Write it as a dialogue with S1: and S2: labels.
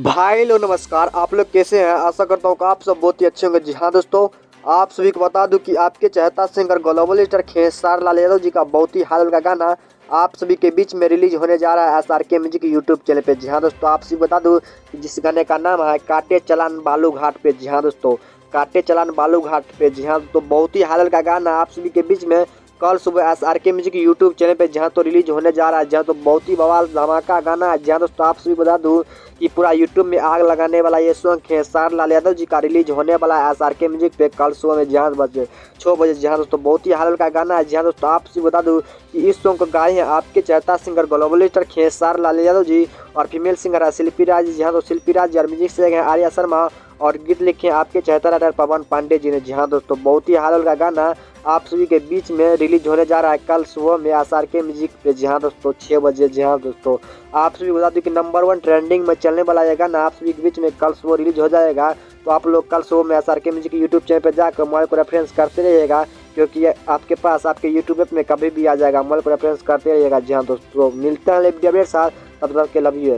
S1: भाई लो नमस्कार। आप लोग कैसे हैं? आशा करता हूँ कि आप सब बहुत ही अच्छे होंगे। जी हाँ दोस्तों, आप सभी को बता दूं कि आपके चहेता singer global star Khesari Lal Yadav ji का बहुत ही हाल का गाना आप सभी के बीच में रिलीज होने जा रहा है SRK म्यूजिक यूट्यूब चैनल पे। जी हाँ दोस्तों, आप सभी बता दूं कि जिस गाने का नाम है काटे चलान बालू घाट पे। जी हाँ दोस्तों, काटे चलान बालू घाट पे। जी हाँ दोस्तों, बहुत ही हाल का गाना आप सभी के बीच में कल सुबह SRK म्यूजिक यूट्यूब चैनल पे जहाँ तो रिलीज होने जा रहा है। जहाँ तो बहुत ही बवाल धमाका गाना है। जहाँ दोस्तों आप सभी बता दूं कि पूरा यूट्यूब में आग लगाने वाला ये सॉन्ग खेसारी लाल यादव जी का रिलीज होने वाला है SRK म्यूजिक पे कल सुबह में 6 बजे। जहाँ दोस्तों बहुत ही हाल का गाना है। जहाँ दोस्तों आप सभी बता दूं कि इस सॉन्ग को गाए हैं आपके चहेता singer global star Khesari Lal Yadav ji और फीमेल सिंगर है शिल्पी राज। जहाँ तो शिल्पी राज और म्यूजिक से हैं आर्या शर्मा और गीत लिखे हैं आपके चहेता राइटर पवन पांडे जी ने। जी हाँ दोस्तों, बहुत ही हाल का गाना आप सभी के बीच में रिलीज होने जा रहा है कल सुबह में SRK म्यूजिक पे। जी हाँ दोस्तों, 6 बजे। जी हाँ दोस्तों, आप सभी बता दूं कि नंबर 1 ट्रेंडिंग में चलने वाला ये गाना आप सभी के बीच में कल सुबह रिलीज हो जाएगा। तो आप लोग कल सुबह में SRK म्यूजिक यूट्यूब चैनल पर जाकर मोबाइल को रेफरेंस करते रहिएगा, क्योंकि आपके पास आपके यूट्यूब में कभी भी आ जाएगा। मोबाइल को रेफरेंस करते रहिएगा। जी हाँ दोस्तों, मिलते हैं वीडियो के साथ, तब तक के लव यू।